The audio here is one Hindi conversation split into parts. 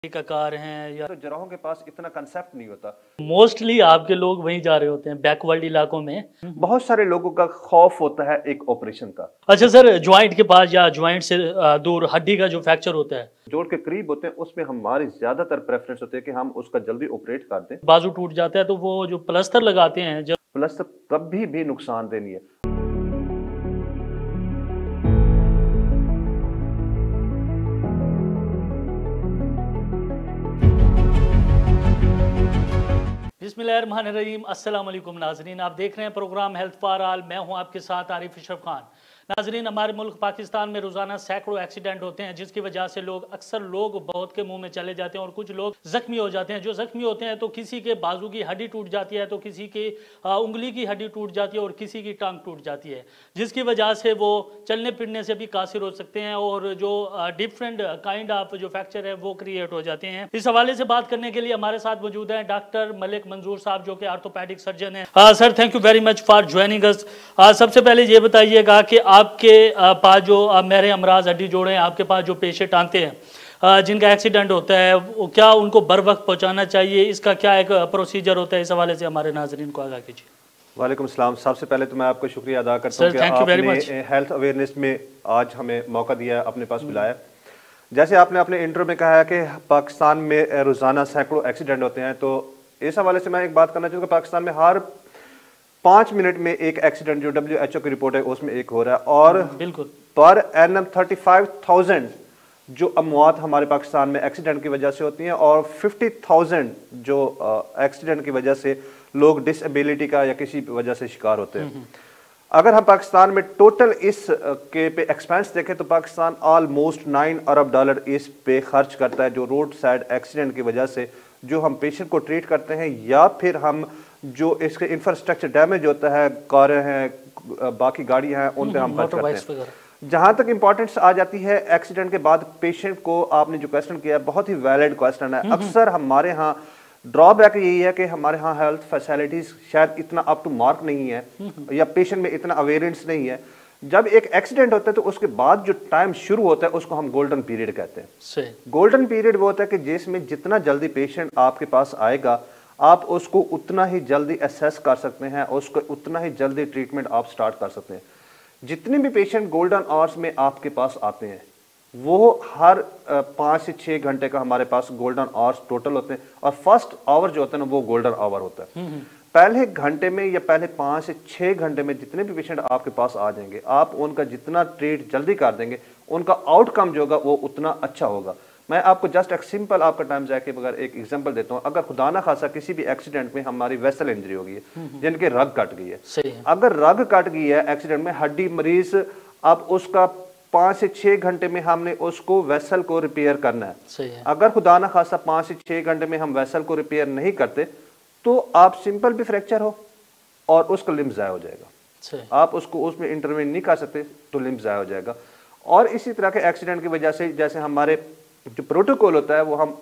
का कार हैं या तो जराहों के पास इतना कंसेप्ट नहीं होता। मोस्टली आपके लोग वहीं जा रहे होते हैं बैकवर्ड इलाकों में। बहुत सारे लोगों का खौफ होता है एक ऑपरेशन का। अच्छा सर, ज्वाइंट के पास या ज्वाइंट से दूर हड्डी का जो फ्रैक्चर होता है, जोड़ के करीब होते हैं, उसमें हमारी ज्यादातर प्रेफरेंस होती है कि हम उसका जल्दी ऑपरेट कर दें। बाजू टूट जाता है तो वो जो प्लस्तर लगाते हैं जब प्लस कभी भी नुकसानदेह नहीं है। बिस्मिल्लाहिर्रहमानिर्रहीम। अस्सलाम वालेकुम नाजरीन, आप देख रहे हैं प्रोग्राम हेल्थ फॉर ऑल। मैं हूं आपके साथ आरिफ अशरफ खान। नाजरीन, हमारे मुल्क पाकिस्तान में रोजाना सैकड़ों एक्सीडेंट होते हैं जिसकी वजह से अक्सर लोग बहुत के मुंह में चले जाते हैं और कुछ लोग जख्मी हो जाते हैं। जो जख्मी होते हैं तो किसी के बाजू की हड्डी टूट जाती है, तो किसी की उंगली की हड्डी टूट जाती है और किसी की टांग टूट जाती है, जिसकी वजह से वो चलने फिरने से भी कासिर हो सकते हैं और जो डिफरेंट काइंड ऑफ जो फ्रैक्चर है वो क्रिएट हो जाते हैं। इस हवाले से बात करने के लिए हमारे साथ मौजूद हैं डॉक्टर मलिक मंजूर साहब, जो कि आर्थोपैडिक सर्जन हैं। Sir, thank you very much for joining us. सबसे पहले ये बताइएगा कि आपके पास जो मेरे अमराज हड्डी जोड़े हैं, आपके पास जो पेशेंट आते हैं जिनका एक्सीडेंट होता है, वो क्या उनको बर वक्त पहुंचाना चाहिए? इसका क्या एक प्रोसीजर होता है? इस हवाले से हमारे नाजरीन को आगाह कीजिए। वालेकुम सलाम। सबसे पहले तो मैं आपको शुक्रिया अदा करता हूँ कि आपने हेल्थ अवेयरनेस में आज हमें मौका दिया है, अपने पास बुलाया। जैसे आपने अपने इंट्रो में कहा है कि पाकिस्तान में रोजाना सैकड़ों एक्सीडेंट होते हैं, तो इस हवाले से मैं एक बात करना चाहूँगा। पाकिस्तान में हर 5 मिनट में एक एक्सीडेंट, जो WHO की रिपोर्ट है उसमें एक हो रहा है, और बिल्कुल पर एनम 35,000 जो अमवात हमारे पाकिस्तान में एक्सीडेंट की वजह से होती हैं, और 50,000 जो एक्सीडेंट की वजह से लोग डिसेबिलिटी का या किसी वजह से शिकार होते हैं। अगर हम पाकिस्तान में टोटल इस के पे एक्सपेंस देखें तो पाकिस्तान ऑलमोस्ट $9 अरब इस पे खर्च करता है, जो रोड साइड एक्सीडेंट की वजह से जो हम पेशेंट को ट्रीट करते हैं, या फिर हम जो इसके इंफ्रास्ट्रक्चर डैमेज होता है, कारें हैं, बाकी गाड़ियां हैं, उन पे हम खर्च करते हैं। जहां तक इंपॉर्टेंस आ जाती है एक्सीडेंट के बाद पेशेंट को, आपने जो क्वेश्चन किया है बहुत ही वैलिड क्वेश्चन है। अक्सर हमारे यहाँ ड्रॉबैक यही है कि हमारे यहाँ हेल्थ फैसिलिटीज शायद इतना अप टू मार्क नहीं है, या पेशेंट में इतना अवेयरनेस नहीं है। जब एक एक्सीडेंट होता है तो उसके बाद जो टाइम शुरू होता है उसको हम गोल्डन पीरियड कहते हैं। गोल्डन पीरियड वो होता है कि जिसमें जितना जल्दी पेशेंट आपके पास आएगा, आप उसको उतना ही जल्दी असेस कर सकते हैं, उसको उतना ही जल्दी ट्रीटमेंट आप स्टार्ट कर सकते हैं। जितने भी पेशेंट गोल्डन आवर्स में आपके पास आते हैं, वो हर 5 से 6 घंटे का हमारे पास गोल्डन आवर्स टोटल होते हैं, और फर्स्ट आवर जो होता है ना वो गोल्डन आवर होता है। पहले घंटे में या पहले 5 से 6 घंटे में जितने भी पेशेंट आपके पास आ जाएंगे, आप उनका जितना ट्रीट जल्दी कर देंगे, उनका आउटकम जो होगा वो उतना अच्छा होगा। मैं आपको जस्ट एक सिंपल, आपका टाइम जाए के बगैर एक एग्जांपल देता हूँ। अगर खुदा ना खासा किसी भी एक्सीडेंट में हमारी वेसल इंजरी हो गई है, जिनके रग कट गई है, अगर रग कट गई है एक्सीडेंट में, हड्डी मरीज, अब उसका 5 से 6 घंटे में हमने उसको वेसल को रिपेयर करना है। अगर खुदा ना खासा 5 से 6 घंटे में हम वेसल को रिपेयर नहीं करते, तो आप सिंपल भी फ्रैक्चर हो और उसका लिम्ब ज़ाया हो जाएगा। आप उसको उसमें इंटरवेन नहीं कर सकते तो लिम्ब ज़ाया हो जाएगा। और इसी तरह के एक्सीडेंट की वजह से, जैसे हमारे जो प्रोटोकॉल होता है वो हम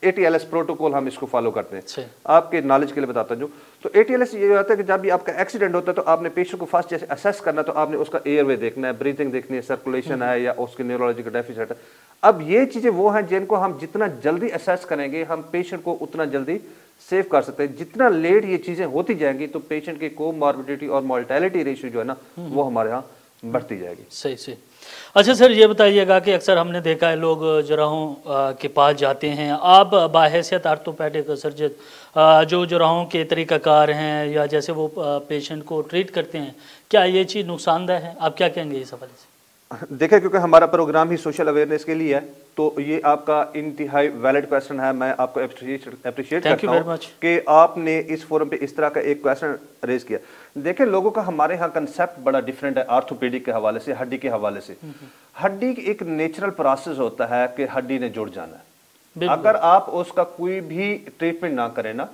ATLS प्रोटोकॉल हम इसको फॉलो करते हैं। आपके नॉलेज के लिए बताता हूँ। तो ATLS ये होता है कि जब भी आपका एक्सीडेंट होता है तो आपने पेशेंट को फर्स्ट जैसे असेस करना, तो आपने उसका एयरवे देखना है, ब्रीथिंग देखनी है, सर्कुलेशन है, या उसके न्यूरोलॉजिकल डेफिसिट है। अब ये चीजें वो हैं जिनको हम जितना जल्दी असेस करेंगे, हम पेशेंट को उतना जल्दी सेव कर सकते हैं। जितना लेट ये चीजें होती जाएंगी तो पेशेंट की कोमॉर्बिडिटी और मोर्टेलिटी रेशियो जो है ना वो हमारे यहाँ बढ़ती जाएगी। सही। अच्छा सर, ये बताइएगा कि अक्सर हमने देखा है लोग जराहों के पास जाते हैं। आप बाहैसियत आर्थोपैडिक सर्जन जो जराहों के तरीक़ाकार हैं, या जैसे वो पेशेंट को ट्रीट करते हैं, क्या ये चीज़ नुकसानदेह है? आप क्या कहेंगे इस हवाले से? देखिए, क्योंकि हमारा प्रोग्राम ही सोशल अवेयरनेस के लिए है, तो ये आपका इंतहाई वैलिड क्वेश्चन है। मैं आपको अप्रिशिएट करता हूँ कि आपने इस फोरम पे इस तरह का एक क्वेश्चन रेज किया। देखिए, लोगों का हमारे यहाँ कंसेप्ट बड़ा डिफरेंट है आर्थोपेडिक के हवाले से, हड्डी के हवाले से। हड्डी एक नेचुरल प्रोसेस होता है कि हड्डी ने जुड़ जाना है। अगर आप उसका कोई भी ट्रीटमेंट ना करें ना,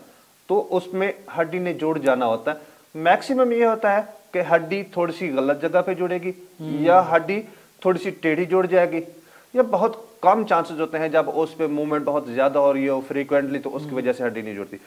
तो उसमें हड्डी ने जुड़ जाना होता है। मैक्सिमम ये होता है कि हड्डी थोड़ी सी गलत जगह पे जुड़ेगी, या हड्डी थोड़ी सी टेढ़ी जुड़ जाएगी, या बहुत कम चांसेस होते हैं जब उस पे मूवमेंट बहुत ज्यादा हो रही हो फ्रीक्वेंटली, तो उसकी वजह से हड्डी नहीं जुड़ती।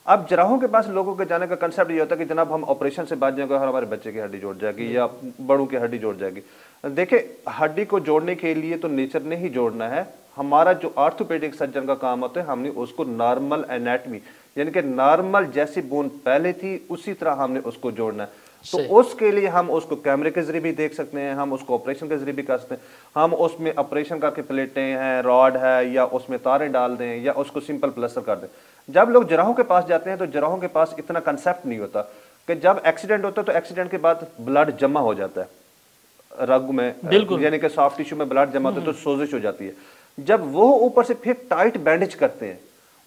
अब जराहों के पास लोगों के जाने का कंसेप्ट ये होता है कि जनाब हम ऑपरेशन से बच जाएंगे और हमारे बच्चे की हड्डी जुड़ जाएगी या बड़ों की हड्डी जुड़ जाएगी। देखिए, हड्डी को जोड़ने के लिए तो नेचर ने ही जोड़ना है। हमारा जो ऑर्थोपेडिक सर्जन का काम होता है, हमने उसको नॉर्मल एनाटमी यानी कि नॉर्मल जैसी बोन पहले थी उसी तरह हमने उसको जोड़ना है। तो उसके लिए हम उसको कैमरे के जरिए भी देख सकते हैं, हम उसको ऑपरेशन के जरिए भी कर सकते हैं। हम उसमें ऑपरेशन करके प्लेटें हैं, रॉड है, या उसमें तारें डाल दें, या उसको सिंपल प्लास्टर कर दें। जब लोग जराहों के पास जाते हैं तो जराहों के पास इतना कंसेप्ट नहीं होता कि जब एक्सीडेंट होता है तो एक्सीडेंट के बाद ब्लड जमा हो जाता है रग में, यानी कि सॉफ्ट टिश्यू में ब्लड जमा होता है तो सोजिश हो जाती है। जब वो ऊपर से फिर टाइट बैंडेज करते हैं,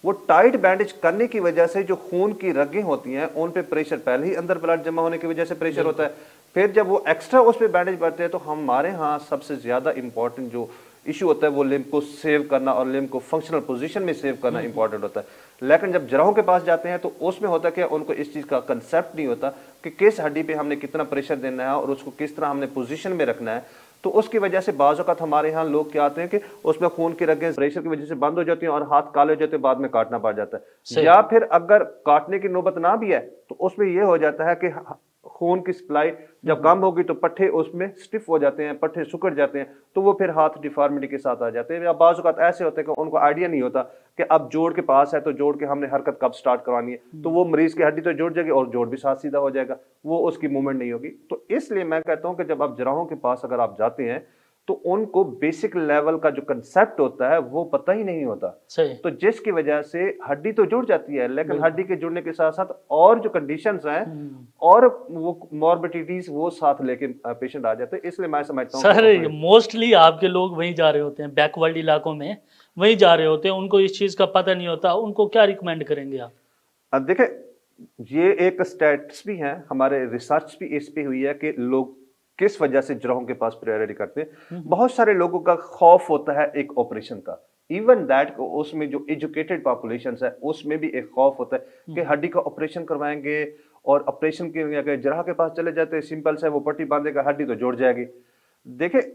वो टाइट बैंडेज करने की वजह से जो खून की रगें होती हैं उन पे प्रेशर, पहले ही अंदर ब्लड जमा होने की वजह से प्रेशर होता है, फिर जब वो एक्स्ट्रा उस पे बैंडेज करते हैं तो हमारे यहाँ सबसे ज्यादा इंपॉर्टेंट जो इशू होता है वो लिम्ब को सेव करना और लिम्ब को फंक्शनल पोजीशन में सेव करना इंपॉर्टेंट होता है। लेकिन जब जराहों के पास जाते हैं तो उसमें होता क्या, उनको इस चीज का कंसेप्ट नहीं होता कि किस हड्डी पे हमने कितना प्रेशर देना है और उसको किस तरह हमने पोजीशन में रखना है। तो उसकी वजह से बाज़ औक़ात हमारे यहाँ लोग क्या आते हैं कि उसमें खून की रगें प्रेशर की वजह से बंद हो जाती हैं और हाथ काले हो जाते हैं, बाद में काटना पड़ जाता है। या फिर अगर काटने की नौबत ना भी है तो उसमें यह हो जाता है कि खून की सप्लाई जब कम होगी तो पट्टे उसमें स्टिफ हो जाते हैं, पट्टे सुकड़ जाते हैं, तो वो फिर हाथ डिफॉर्मिटी के साथ आ जाते हैं। या बाज़ औक़ात ऐसे होते हैं कि उनको आइडिया नहीं होता कि अब जोड़ के पास है तो जोड़ के हमने हरकत कब स्टार्ट करवानी है, तो वो मरीज की हड्डी तो जुड़ जाएगी और जोड़ भी साथ सीधा हो जाएगा, वो उसकी मूवमेंट नहीं होगी। तो इसलिए मैं कहता हूं कि जब आप जराहों के पास अगर आप जाते हैं तो उनको बेसिक लेवल का जो कंसेप्ट होता है वो पता ही नहीं होता। सही। तो जिसकी वजह से हड्डी तो जुड़ जाती है, लेकिन हड्डी के जुड़ने के साथ साथ और जो कंडीशंस हैं और वो मॉर्बिडिटीज वो साथ लेके पेशेंट आ जाते हैं। इसलिए मैं समझता हूँ सर मोस्टली आपके लोग वहीं जा रहे होते हैं, बैकवर्ड इलाकों में वहीं जा रहे होते हैं, उनको इस चीज का पता नहीं होता, उनको क्या रिकमेंड करेंगे आप? अब देखें, ये एक स्टैट्स भी है, हमारे रिसर्च भी इस पे हुई है कि लोग किस वजह से जराहों के पास प्रायोरिटी करते हैं। बहुत सारे लोगों का खौफ होता है एक ऑपरेशन का, इवन दैट उसमें जो एजुकेटेड पॉपुलेशन है उसमें भी एक खौफ होता है कि हड्डी का ऑपरेशन करवाएंगे और ऑपरेशन के जराह के पास चले जाते हैं, सिंपल से वो पट्टी बांधेगा, हड्डी तो जुड़ जाएगी। देखे,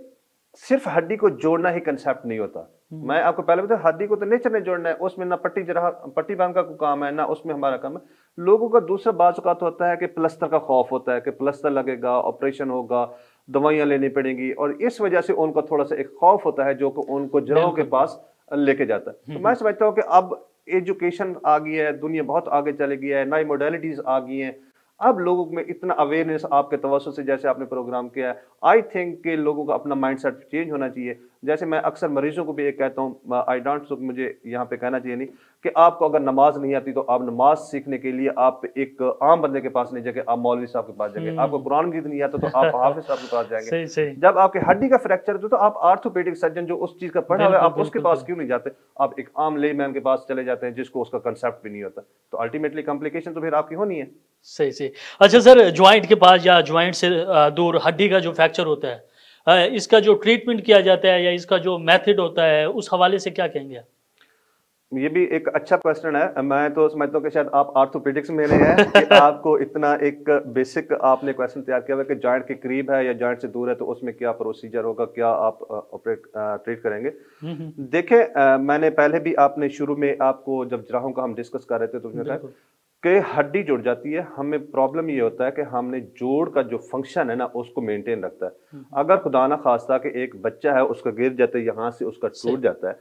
सिर्फ हड्डी को जोड़ना ही कंसेप्ट नहीं होता। मैं आपको पहले बताया, हड्डी को तो नेचर ने जोड़ना है, उसमें ना पट्टी बांध का कोई काम है ना उसमें हमारा काम है। लोगों का दूसरा बात तो होता है कि प्लस्तर का खौफ होता है कि प्लस्तर लगेगा, ऑपरेशन होगा, दवाइयां लेनी पड़ेंगी, और इस वजह से उनका थोड़ा सा एक खौफ होता है जो कि उनको जराहों के पास लेके जाता है। तो मैं समझता हूँ कि अब एजुकेशन आ गई है, दुनिया बहुत आगे चली गई है, नई मॉडलिटीज आ गई हैं, अब लोगों में इतना अवेयरनेस आपके तवज्जो से जैसे आपने प्रोग्राम किया है, आई थिंक कि लोगों का अपना माइंडसेट चेंज होना चाहिए। जैसे मैं अक्सर मरीजों को भी एक कहता हूँ, आई डोंट सो मुझे यहाँ पे कहना चाहिए नहीं कि आपको अगर नमाज नहीं आती तो आप नमाज सीखने के लिए आप एक आम बंदे के पास नहीं जाएंगे, आप मौलवी साहब के पास जाएंगे। आपको कुरान मजीद नहीं आता तो आप हाफिज साहब के पास जाएंगे। सही, सही। जब आपके हड्डी का फ्रैक्चर हो तो आप ऑर्थोपेडिक सर्जन जो उस चीज का पढ़ा हुआ है आप उसके पास क्यों नहीं जाते, आप एक आम लेमैन के पास चले जाते हैं जिसको उसका कंसेप्ट भी नहीं होता। तो अल्टीमेटली कॉम्प्लिकेशन तो फिर आपकी होनी है। सही सही। अच्छा सर, ज्वाइंट के पास या ज्वाइंट से दूर हड्डी का जो फ्रैक्चर होता है, इसका जो ट्रीटमेंट किया जाता है या इसका जो मेथड होता है उस हवाले से क्या कहेंगे आप? ये भी एक अच्छा क्वेश्चन है। मैं तो समझता हूँ कि शायद आप ऑर्थोपेडिक्स में रहे हैं कि आपको इतना एक बेसिक आपने क्वेश्चन तैयार किया हुआ है कि जॉइंट के करीब है या जॉइंट से दूर है तो उसमें क्या प्रोसीजर होगा, क्या आप ऑपरेट ट्रीट करेंगे। देखें, मैंने पहले भी आपने शुरू में आपको जब जराहों का हम डिस्कस कर रहे थे तो उसने कहा कि हड्डी जुड़ जाती है, हमें प्रॉब्लम ये होता है कि हमने जोड़ का जो फंक्शन है ना उसको मेंटेन रखता है। अगर खुदा ना खास्ता कि एक बच्चा है उसका गिर जाता है, यहाँ से उसका टूट जाता है,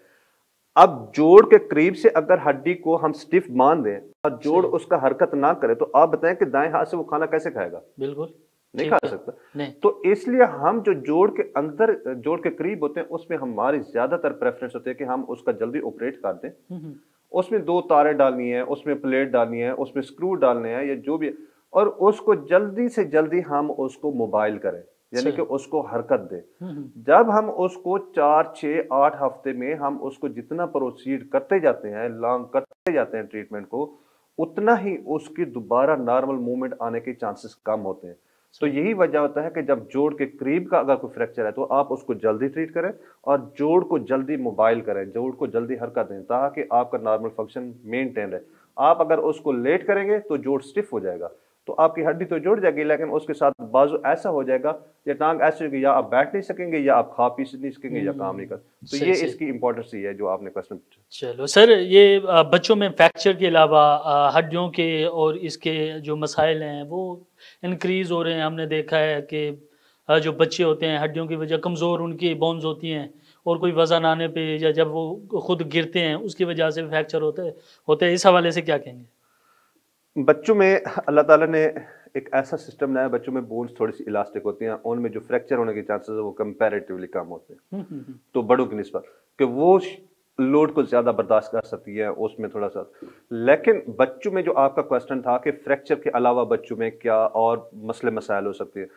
अब जोड़ के करीब से अगर हड्डी को हम स्टिफ बांध दें और जोड़ उसका हरकत ना करे तो आप बताएं कि दाएं हाथ से वो खाना कैसे खाएगा? बिल्कुल नहीं खा सकता। नहीं। तो इसलिए हम जो जोड़ के अंदर, जोड़ के करीब होते हैं उसमें हमारी ज्यादातर प्रेफरेंस होती है कि हम उसका जल्दी ऑपरेट कर दें। उसमें 2 तारें डालनी है, उसमें प्लेट डालनी है, उसमें स्क्रू डालने हैं या जो भी, और उसको जल्दी से जल्दी हम उसको मोबाइल करें, यानी कि उसको हरकत दें। जब हम उसको 4, 6, 8 हफ्ते में हम उसको जितना प्रोसीड करते जाते हैं, लॉन्ग करते जाते हैं ट्रीटमेंट को, उतना ही उसकी दोबारा नॉर्मल मूवमेंट आने के चांसेस कम होते हैं। तो यही वजह होता है कि जब जोड़ के करीब का अगर कोई फ्रैक्चर है तो आप उसको जल्दी ट्रीट करें और जोड़ को जल्दी मोबाइल करें, जोड़ को जल्दी हरकत दें ताकि आपका नॉर्मल फंक्शन मेंटेन रहे। आप अगर उसको लेट करेंगे तो जोड़ स्टिफ हो जाएगा, तो आपकी हड्डी तो जुड़ जाएगी लेकिन उसके साथ बाजू ऐसा हो जाएगा या टांग ऐसे होगी, या आप बैठ नहीं सकेंगे या आप खा पी नहीं सकेंगे या काम नहीं कर। तो ये इसकी इंपॉर्टेंस ही है जो आपने क्वेश्चन। चलो सर, ये बच्चों में फ्रैक्चर के अलावा हड्डियों के और इसके जो मसाइल हैं वो इंक्रीज हो रहे हैं। हमने देखा है कि जो बच्चे होते हैं हड्डियों की वजह कमज़ोर उनकी बोन्स होती हैं, और कोई वजन आने पे या जब वो खुद गिरते हैं उसकी वजह से फ्रैक्चर होते हैं, इस हवाले से क्या कहेंगे? बच्चों में अल्लाह ताला ने एक ऐसा सिस्टम बनाया, बच्चों में बोन्स थोड़ी सी इलास्टिक होती हैं, उनमें जो फ्रैक्चर होने के चांसेस है वो कंपैरेटिवली कम होते हैं तो बड़ों की निस्बत, कि वो लोड को ज्यादा बर्दाश्त कर सकती है उसमें थोड़ा सा। लेकिन बच्चों में जो आपका क्वेश्चन था कि फ्रैक्चर के अलावा बच्चों में क्या और मसले मसाइल हो सकते हैं,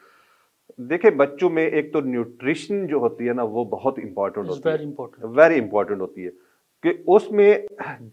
देखिए बच्चों में एक तो न्यूट्रिशन जो होती है ना वो बहुत इंपॉर्टेंट होती है, वेरी इंपॉर्टेंट होती है, कि उसमें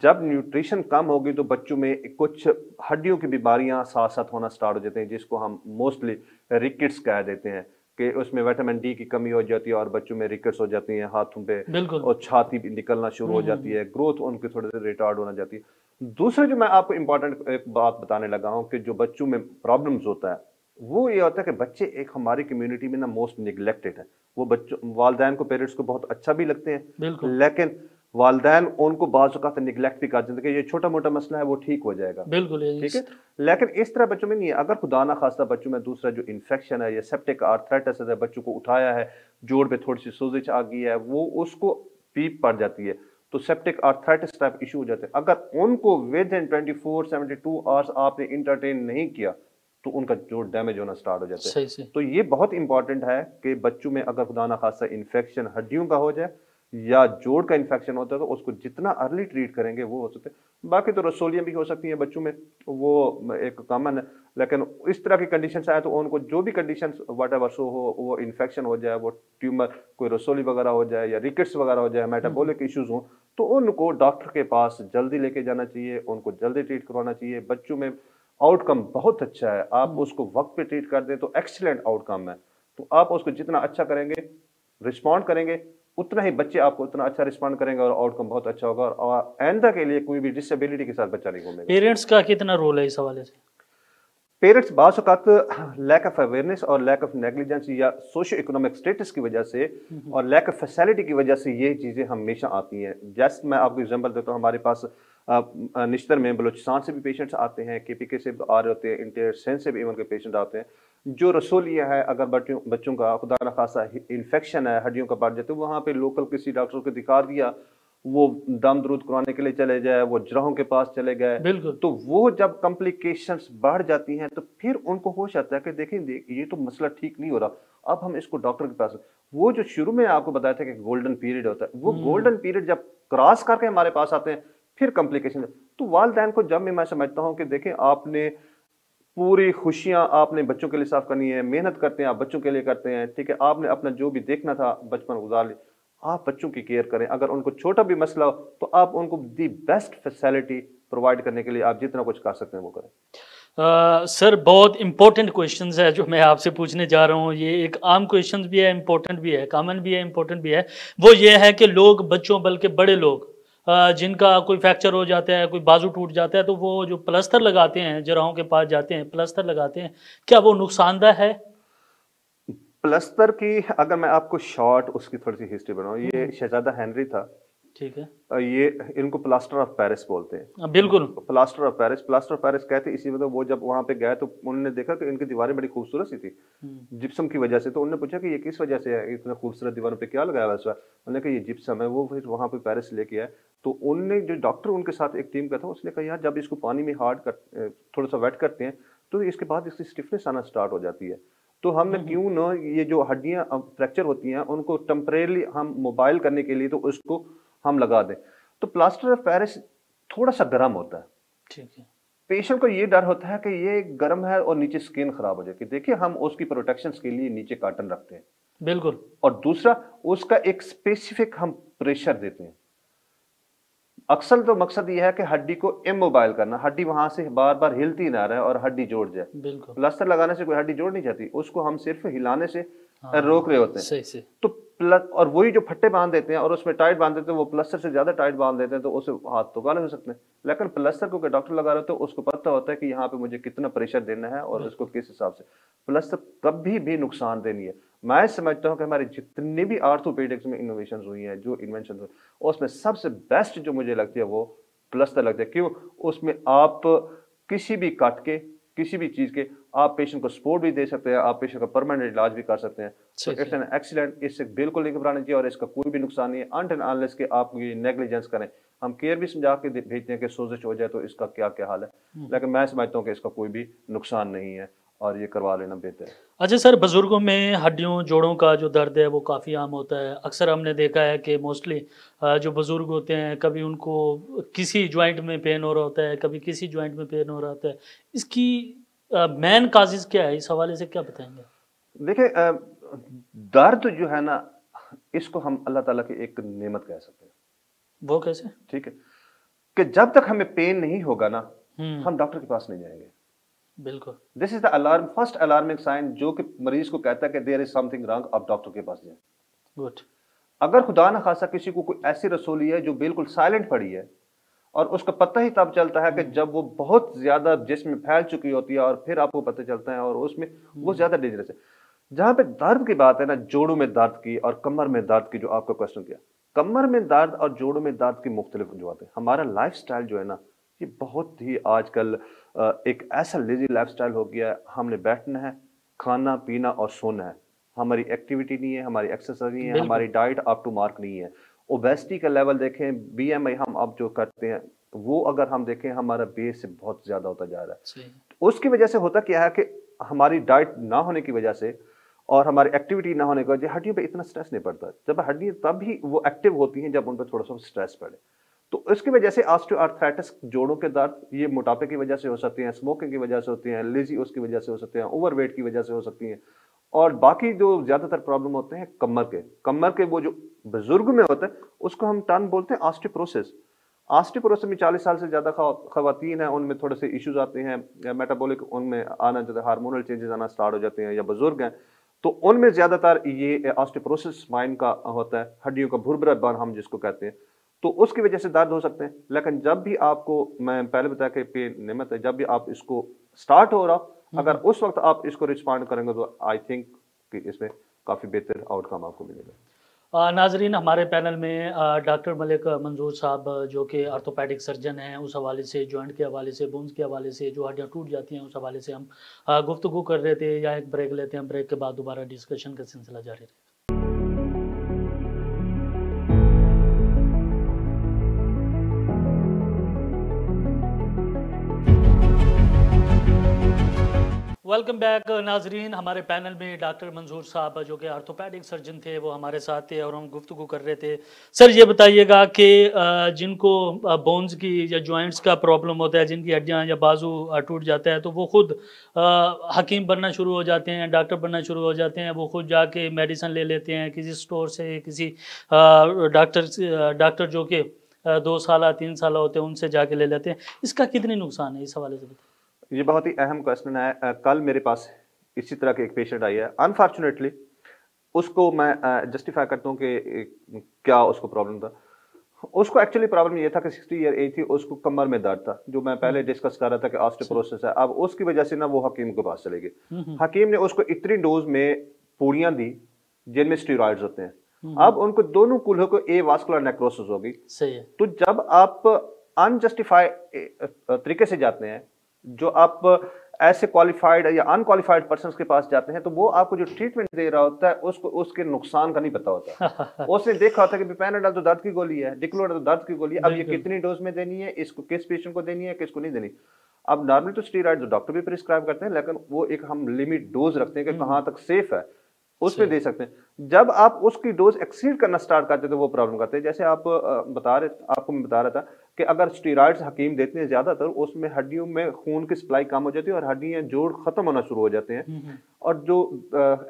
जब न्यूट्रिशन कम होगी तो बच्चों में कुछ हड्डियों की बीमारियां साथ साथ होना स्टार्ट हो जाते हैं, जिसको हम मोस्टली रिकेट्स कह देते हैं, कि उसमें विटामिन डी की कमी हो जाती है और बच्चों में रिकेट्स हो जाती हैं हाथों पे, और छाती भी निकलना शुरू हो जाती है, ग्रोथ उनकी थोड़ी सी रिटार्ड होना जाती है। दूसरा जो मैं आपको इंपॉर्टेंट एक बात बताने लगा हूं कि जो बच्चों में प्रॉब्लम्स होता है वो ये होता है कि बच्चे एक हमारी कम्युनिटी में ना मोस्ट निगलेक्टेड है। वो बच्चों वालदैन को, पेरेंट्स को बहुत अच्छा भी लगते हैं, लेकिन वालदैन उनको बाज़ औक़ात निगलेक्ट भी कर देते हैं कि ये छोटा मोटा मसला है वो ठीक हो जाएगा, ठीक है। लेकिन इस तरह बच्चों में नहीं है। अगर खुदा ना खास्ता बच्चों में दूसरा जो इन्फेक्शन है या सेप्टिक आर्थराइटिस है, बच्चों को उठाया है, जोड़ पे थोड़ी सी सोजिश आ गई है, वो उसको पीप पड़ जाती है तो सेप्टिक आर्थराइटिस टाइप इशू हो जाते हैं। अगर उनको विद इन 24-72 आवर्स आपने इंटरटेन नहीं किया तो उनका जोड़ डैमेज होना स्टार्ट हो जाता है। तो ये बहुत इंपॉर्टेंट है कि बच्चों में अगर खुदा ना खास्ता इन्फेक्शन हड्डियों का हो जाए या जोड़ का इन्फेक्शन होता है तो उसको जितना अर्ली ट्रीट करेंगे वो हो सकते हैं। बाकी तो रसोलियां भी हो सकती हैं बच्चों में, वो एक कॉमन है। लेकिन इस तरह की कंडीशंस आए तो उनको जो भी कंडीशंस व्हाटएवर सो हो, वो इन्फेक्शन हो जाए, वो ट्यूमर कोई रसोली वगैरह हो जाए या रिकेट्स वगैरह हो जाए, मेटाबॉलिक इश्यूज हो, तो उनको डॉक्टर के पास जल्दी लेके जाना चाहिए, उनको जल्दी ट्रीट करवाना चाहिए। बच्चों में आउटकम बहुत अच्छा है, आप उसको वक्त पे ट्रीट कर दें तो एक्सीलेंट आउटकम है। तो आप उसको जितना अच्छा करेंगे, रिस्पॉन्ड करेंगे, उतना ही बच्चे आपको उतना अच्छा रिस्पॉन्ड करेंगे और आउटकम बहुत अच्छा होगा, और आइंदा के लिए कोई भी डिसेबिलिटी के साथ बच्चा नहीं घूमेगा। पेरेंट्स का कितना रोल है इस हवाले से? पेरेंट्स बाज़ औक़ात लैक ऑफ अवेयरनेस और लैक ऑफ नेग्लिजेंस या सोशो इकोनॉमिक स्टेटस की वजह से और लैक ऑफ फैसिलिटी की वजह से ये चीज़ें हमेशा आती हैं। जैसे मैं आपको एग्जांपल देता हूँ, हमारे पास निश्तर में बलूचिस्तान से भी पेशेंट्स आते हैं, केपीके से आ रहे होते हैं, इंटीरियर सेंस से भी इवन के पेशेंट आते हैं। जो रसोलियाँ है, अगर बच्चों का खुदा न खासा इन्फेक्शन है, हड्डियों का बढ़ जाता है, वहाँ पे लोकल किसी डॉक्टर को दिखा दिया, वो दम दरूद करवाने के लिए चले जाए, वो जराहों के पास चले गए, तो वो जब कॉम्प्लिकेशंस बढ़ जाती हैं तो फिर उनको होश आता है कि देखें ये तो मसला ठीक नहीं हो रहा, अब हम इसको डॉक्टर के पास। वो जो शुरू में आपको बताया था कि गोल्डन पीरियड होता है, वो गोल्डन पीरियड जब क्रॉस करके हमारे पास आते हैं फिर कॉम्प्लिकेशन। तो वालिदैन को जब मैं समझता हूँ कि देखें आपने पूरी खुशियां आपने बच्चों के लिए साफ करनी है, मेहनत करते हैं आप बच्चों के लिए करते हैं, ठीक है, आपने अपना जो भी देखना था बचपन गुजार लिया, आप बच्चों की केयर करें। अगर उनको छोटा भी मसला हो तो आप उनको दी बेस्ट फैसिलिटी प्रोवाइड करने के लिए आप जितना कुछ कर सकते हैं वो करें। सर बहुत इंपॉर्टेंट क्वेश्चंस है जो मैं आपसे पूछने जा रहा हूँ। ये एक आम क्वेश्चन भी है, इंपॉर्टेंट भी है, कॉमन भी है, इंपॉर्टेंट भी है। वो ये है कि लोग, बच्चों बल्कि बड़े लोग जिनका कोई फ्रैक्चर हो जाता है, कोई बाजू टूट जाता है, तो वो जो प्लास्टर लगाते हैं, जराहों के पास जाते हैं, प्लास्टर लगाते हैं, क्या वो नुकसानदायक है? प्लास्टर की अगर मैं आपको शॉर्ट उसकी थोड़ी सी हिस्ट्री बनाऊं, ये शहजादा हेनरी था, ठीक है, ये इनको प्लास्टर ऑफ पेरिस बोलते हैं। बिल्कुल, प्लास्टर ऑफ पेरिस कहते इसी वजह, वो जब वहां पे गए तो उन्होंने देखा कि इनकी दीवारें बड़ी खूबसूरत सी थी जिप्सम की वजह से। तो उन्होंने पूछा कि ये किस वजह से है, इतना खूबसूरत दीवारों पे क्या लगाया हुआ है? उन्होंने कहा ये जिप्सम है। वो फिर वहां पे पेरिस लेके आए, तो उनने जो डॉक्टर उनके साथ एक टीम का था, उसने कहा यार जब इसको पानी में हार्ड कर थोड़ा सा वेट करते हैं तो इसके बाद इसकी स्टिफनेस आना स्टार्ट हो जाती है। तो हमने क्यों ना ये जो हड्डियां फ्रैक्चर होती हैं उनको टेम्परेरी हम मोबाइल करने के लिए तो उसको हम लगा दें। तो प्लास्टर ऑफ पेरिस थोड़ा सा गर्म होता है, ठीक है। पेशेंट को ये डर होता है कि ये गर्म है और नीचे स्किन खराब हो जाएगी। देखिए हम उसकी प्रोटेक्शन के लिए नीचे कॉटन रखते हैं, बिल्कुल, और दूसरा उसका एक स्पेसिफिक हम प्रेशर देते हैं। अक्सर तो मकसद यह है कि हड्डी को इमोबाइल करना, हड्डी वहां से बार बार हिलती ना रहे और हड्डी जोड़ जाए। बिल्कुल, प्लास्टर लगाने से कोई हड्डी जोड़ नहीं जाती, उसको हम सिर्फ हिलाने से रोक रहे होते हैं। सही से। तो और वही जो फट्टे बांध देते हैं और उसमें टाइट बांध देते हैं, वो प्लास्टर से ज्यादा टाइट बांध देते हैं, तो उसे हाथ तो काले हो सकते हैं। लेकिन प्लास्टर को डॉक्टर लगा रहे हो तो उसको पता होता है कि यहाँ पे मुझे कितना प्रेशर देना है और उसको किस हिसाब से। प्लास्टर कभी भी नुकसान देनी है। मैं समझता हूँ कि हमारे जितने भी आर्थोपेडिक्स में इनोवेशन हुई है, जो इन्वेंशन हुई, उसमें सबसे बेस्ट जो मुझे लगती है वो प्लास्टर लगता है। क्यों? उसमें आप किसी भी कट के, किसी भी चीज के आप पेशेंट को सपोर्ट भी दे सकते हैं, आप पेशेंट का परमानेंट इलाज भी कर सकते हैं। तो इट्स एन एक्सीडेंट, इससे बिल्कुल नहीं घबराना चाहिए और इसका कोई भी नुकसान नहीं है अनटिल अनलेस कि आप ये नेग्लिजेंस करें। हम केयर भी समझा के भेजते हैं कि सोजिश हो जाए तो इसका क्या क्या हाल है, लेकिन मैं समझता हूँ कि इसका कोई भी नुकसान नहीं है और ये करवा लेना बेहतर है। अच्छा सर, बुजुर्गों में हड्डियों जोड़ों का जो दर्द है वो काफ़ी आम होता है। अक्सर हमने देखा है कि मोस्टली जो बुजुर्ग होते हैं, कभी उनको किसी जॉइंट में पेन हो रहा होता है, कभी किसी जॉइंट में पेन हो रहा होता है। इसकी मेन काजेज क्या है, इस हवाले से क्या बताएंगे? देखिए दर्द जो है ना, इसको हम अल्लाह ताला की एक नेमत कह सकते हैं। वो कैसे? ठीक है, कि जब तक हमें पेन नहीं होगा ना, हम डॉक्टर के पास नहीं जाएंगे। बिल्कुल। This is the alarm, first alarming sign जो कि मरीज को कहता है कि देयर इज समथिंग रॉन्ग, आप डॉक्टर के पास जाएं। गुड। अगर खुदा ना खासा किसी को कोई ऐसी रसोली है जो बिल्कुल साइलेंट पड़ी है और उसका पता ही तब चलता है कि जब वो बहुत ज्यादा जिस्म में फैल चुकी होती है और फिर आपको पता चलता है और उसमें वो ज्यादा डेंजरस है। जहां पे दर्द की बात है ना, जोड़ों में दर्द की और कमर में दर्द की, जो आपका क्वेश्चन किया, कमर में दर्द और जोड़ों में दर्द की मुख्तलिफ वजूहत है। हमारा लाइफस्टाइल जो है ना, ये बहुत ही आजकल एक ऐसा लेजी लाइफस्टाइल हो गया है। हमने बैठना है, खाना पीना और सोना है, हमारी एक्टिविटी नहीं है, हमारी एक्सरसाइज नहीं है, हमारी डाइट अप टू मार्क नहीं है। ओबेसिटी का लेवल देखें, बीएमआई हम अब जो करते हैं वो अगर हम देखें हमारा बेस से बहुत ज्यादा होता जा रहा है। उसकी वजह से होता क्या है कि हमारी डाइट ना होने की वजह से और हमारी एक्टिविटी ना होने की वजह हड्डियों पे इतना स्ट्रेस नहीं पड़ता। जब हड्डियां तब ही वो एक्टिव होती हैं जब उन पर थोड़ा सा स्ट्रेस पड़े। तो इसकी वजह से ऑस्टियोआर्थराइटिस, जोड़ों के दर्द, ये मोटापे की वजह से हो सकती हैं, स्मोकिंग की वजह से होती हैं, लेजी उसकी वजह से हो सकते हैं, ओवरवेट की वजह से हो सकती हैं। और बाकी जो ज्यादातर प्रॉब्लम होते हैं कमर के वो जो बुजुर्ग में होता है उसको हम टर्म बोलते हैं ऑस्टियोपोरोसिस। ऑस्टियोपोरोसिस में 40 साल से ज्यादा खवातीन है, उनमें थोड़े से इश्यूज आते हैं, मेटाबॉलिक उनमें आना जो है, हार्मोनल चेंजेस आना स्टार्ट हो जाते हैं, या बुजुर्ग हैं तो उनमें ज्यादातर ये ऑस्टियोपोरोसिस स्पाइन का होता है, हड्डियों का भुरभुरापन हम जिसको कहते हैं। तो उसकी वजह से दर्द हो सकते हैं। लेकिन जब भी आपको, मैं पहले बताया कि पेन नेमत है, जब भी आप इसको स्टार्ट हो रहा, अगर उस वक्त आप इसको रिस्पॉन्ड करेंगे तो आई थिंक कि इसमें काफी बेहतर आउटकम आपको मिलेगा। नाजरीन, हमारे पैनल में डॉक्टर मलिक मंजूर साहब जो कि आर्थोपैडिक सर्जन हैं, उस हवाले से, जॉइंट के हवाले से, बोन्स के हवाले से, जो हड्डियाँ टूट जाती हैं उस हवाले से हम गुफ्तगू कर रहे थे। या एक ब्रेक लेते हैं, ब्रेक के बाद दोबारा डिस्कशन का सिलसिला जारी रहेगा। वेलकम बैक नाजरीन। हमारे पैनल में डॉक्टर मंजूर साहब जो कि आर्थोपैडिक सर्जन थे वो हमारे साथ थे और हम गुफ्तगू कर रहे थे। सर ये बताइएगा कि जिनको बोन्स की या जॉइंट्स का प्रॉब्लम होता है, जिनकी हड्डियां या बाजू टूट जाता है, तो वो खुद हकीम बनना शुरू हो जाते हैं, डॉक्टर बनना शुरू हो जाते हैं, वो खुद जाके मेडिसिन ले लेते हैं किसी स्टोर से, किसी डॉक्टर जो कि 2 साल 3 साल होते हैं उनसे जाके ले लेते हैं। इसका कितने नुकसान है, इस हवाले से बताइए। ये बहुत ही अहम क्वेश्चन है। कल मेरे पास इसी तरह के एक पेशेंट आई है। अनफॉर्चुनेटली उसको मैं जस्टिफाई करता हूँ कि क्या उसको प्रॉब्लम था। उसको एक्चुअली प्रॉब्लम ये था कि 60 ईयर एज थी, उसको कमर में दर्द था, जो मैं पहले डिस्कस कर रहा था कि ऑस्टियोपोरोसिस है। अब उसकी वजह से ना वो हकीम के पास चले गए। हकीम ने उसको इतनी डोज में पूड़ियां दी जिनमें स्टेरॉइड्स होते हैं। अब उनको दोनों कूल्हों को वास्कुलर नेक्रोसिस हो गई। सही है। तो जब आप अनजस्टिफाइड तरीके से जाते हैं, जो आप ऐसे क्वालिफाइड या अनक्वालिफाइड पर्सन के पास जाते हैं, तो वो आपको जो ट्रीटमेंट दे रहा होता है उसको उसके नुकसान का नहीं पता होता। उसने देखा होता है कि पैनाडोल तो दर्द की गोली है, डिक्लोराड तो दर्द की गोली है, अब ये कितनी डोज में देनी है, इसको किस पेशेंट को देनी है, किसको नहीं देनी। अब नॉर्मली तो स्टेरॉइड तो डॉक्टर भी प्रिस्क्राइब करते हैं, लेकिन वो एक हम लिमिट डोज रखते हैं कि कहां तक सेफ है, उसमें दे सकते हैं। जब आप उसकी डोज एक्सीड करना स्टार्ट करते हैं तो वो प्रॉब्लम करते हैं। जैसे आप आपको मैं बता रहा था कि अगर स्टेरॉइड्स हकीम देते हैं ज्यादातर, उसमें हड्डियों में खून की सप्लाई कम हो जाती है और हड्डियां जोड़ खत्म होना शुरू हो जाते हैं। और जो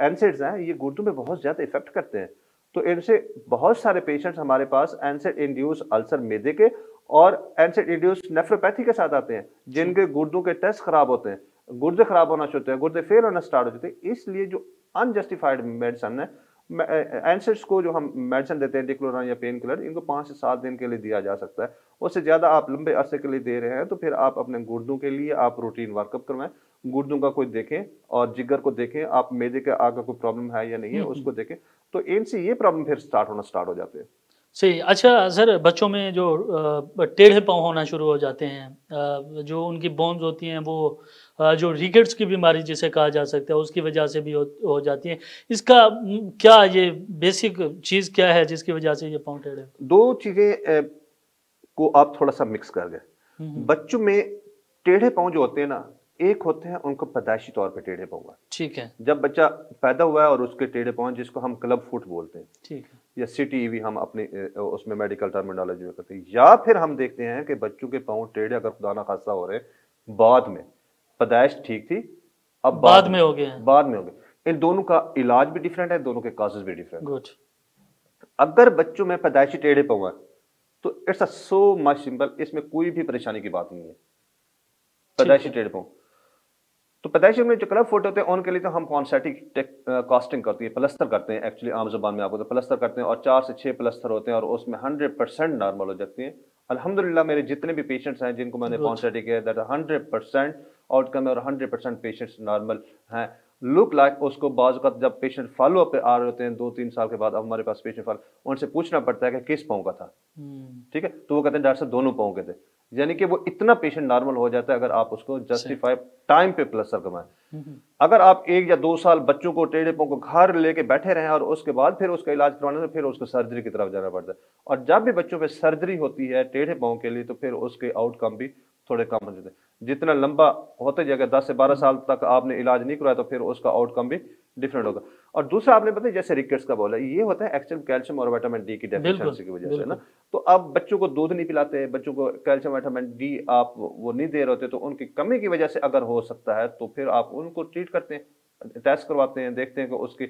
एनसेड्स हैं ये गुर्दों में बहुत ज्यादा इफेक्ट करते हैं। तो इनसे बहुत सारे पेशेंट्स हमारे पास एनसेड इंड्यूस अल्सर मैदे के और एनसेड इंड्यूस नेफ्रोपैथी के साथ आते हैं, जिनके गुर्दों के टेस्ट खराब होते हैं, गुर्दे खराब होना शुरू होते हैं, गुर्दे फेल होना स्टार्ट हो जाते हैं। इसलिए जो अनजस्टिफाइड मेडिसिन है, एनसेड्स को जो हम मेडिसिन देते हैं, डिक्लोरान या पेन किलर, इनको 5 से 7 दिन के लिए दिया जा सकता है। उससे ज्यादा आप लंबे अरसे के लिए दे रहे हैं तो फिर आप अपने गुर्दों के लिए आप रूटीन वर्कअप करवाएं, गुर्दों का कोई देखें और जिगर को देखें, आप मैदे के आगे कोई प्रॉब्लम है या नहीं है उसको देखें, तो इनसे ये प्रॉब्लम फिर स्टार्ट होना स्टार्ट हो जाते हैं। सही। अच्छा सर, बच्चों में जो टेढ़े पाँव होना शुरू हो जाते हैं, जो उनकी बोन्स होती हैं वो जो रिकेट्स की बीमारी जिसे कहा जा सकता है उसकी वजह से भी हो जाती है। इसका क्या ये बेसिक चीज़ क्या है जिसकी वजह से ये पाँव टेढ़े? दो चीजें को आप थोड़ा सा मिक्स कर गए। हुँ, हुँ। बच्चों में टेढ़े पाँव जो होते हैं ना, एक होते हैं उनको पैदाइशी तौर पे टेढ़े पाँव है। ठीक है, जब बच्चा पैदा हुआ है और उसके टेढ़े पाँव, जिसको हम क्लब फुट बोलते हैं ठीक है। या सीटीईवी हम अपने उसमें मेडिकल टर्मिनोलॉजी में करते हैं, या फिर हम देखते हैं कि बच्चों के पाँव टेढ़े अगर खुदा ना खास्ता हो रहे बाद में, पैदाइश ठीक थी, अब बाद में हो गए हैं। बाद में हो गए। इन दोनों का इलाज भी डिफरेंट है, दोनों के काजेज भी डिफरेंट है। गुड। अगर बच्चों में पैदाइशी टेढ़े पाँव है तो it's a so much simple, इसमें कोई भी परेशानी की बात नहीं है। ठीक पैदाइशी है। टेढ़े पाँव, तो पैदाइशी में जो क्लब फुट होते हैं उनके लिए तो हम कॉन्सेटिक कास्टिंग करती है, प्लस्तर करते हैं, एक्चुअली आम जुबान में आपको तो प्लस्तर करते हैं, और 4 से 6 प्लस्तर होते हैं और उसमें 100% नॉर्मल हो जाती है। अल्हम्दुलिल्लाह मेरे जितने भी पेशेंट्स हैं जिनको मैंने गुड। कॉन्सेटिक किया, दैट 100% आउटकम है और 100% पेशेंट्स नॉर्मल हैं। लुक लाइक उसको बाज़ वक़्त जब पेशेंट फॉलो अप पे आ रहे होते हैं 2-3 साल के बाद, अब हमारे पास पेशेंट फॉलो, उनसे पूछना पड़ता है कि किस पाँव का था, हुँ, ठीक है? तो वो कहते हैं डॉक्टर साहब दोनों पाँव के थे। यानी कि वो इतना पेशेंट नॉर्मल हो जाता है अगर आप उसको सही। जस्टिफाई टाइम पे प्लस्तर करवाएं। हुँ, हुँ। अगर आप 1 या 2 साल बच्चों को टेढ़े पाँव को घर लेके बैठे रहें और उसके बाद फिर उसका इलाज करवाने से फिर उसको सर्जरी की तरफ जाना पड़ता है, और जब भी बच्चों पे सर्जरी होती है टेढ़े पाँव के लिए तो फिर उसके आउटकम भी थोड़े कम हो जाते हैं। जितना लंबा होते जाएगा, 10 से 12 साल तक आपने इलाज नहीं करवाया तो फिर उसका आउटकम भी डिफरेंट होगा। और दूसरा आपने पता है जैसे रिकेट्स का बोला, ये होता है एक्चुअल कैल्शियम और विटामिन डी की बिल्कुल, डेफिशिएंसी की वजह से ना। बिल्कुल। तो अब बच्चों को दूध नहीं पिलाते, बच्चों को कैल्शियम विटामिन डी आप वो नहीं दे रहे होते, तो उनकी कमी की वजह से अगर हो सकता है तो फिर आप उनको ट्रीट करते हैं, टेस्ट करवाते हैं, देखते हैं कि उसकी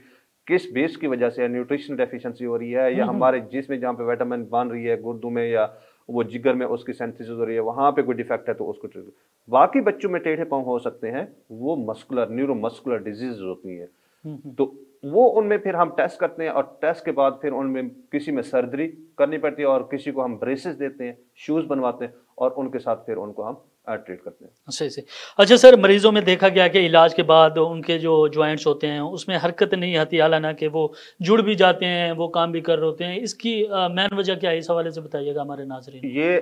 किस बेस की वजह से न्यूट्रिशन डेफिशिएंसी हो रही है, या हुँ, हुँ। हमारे जिसमें जहाँ पे विटामिन बन रही है गुर्दों में या वो जिगर में उसकी सिंथेसिस हो रही है, वहां पे कोई डिफेक्ट है तो उसको ट्रीट। बाकी बच्चों में टेढ़े पाँव हो सकते हैं, वो मस्कुलर न्यूरोमस्कुलर डिजीज होती है, हुँ, हुँ। तो वो उनमें फिर हम टेस्ट करते हैं और टेस्ट के बाद फिर उनमें किसी में सर्जरी करनी पड़ती है और किसी को हम ब्रेसेस देते हैं, शूज बनवाते हैं और उनके साथ फिर उनको हम ट्रीट करते हैं। सही, सही। अच्छा सर, मरीज़ों में देखा गया कि इलाज के बाद उनके जो जॉइंट्स होते हैं उसमें हरकत नहीं आती, हालाँकि वो जुड़ भी जाते हैं, वो काम भी कर रहे होते हैं। इसकी मेन वजह क्या है? इस हवाले से बताइएगा हमारे नाज़रीन को। ये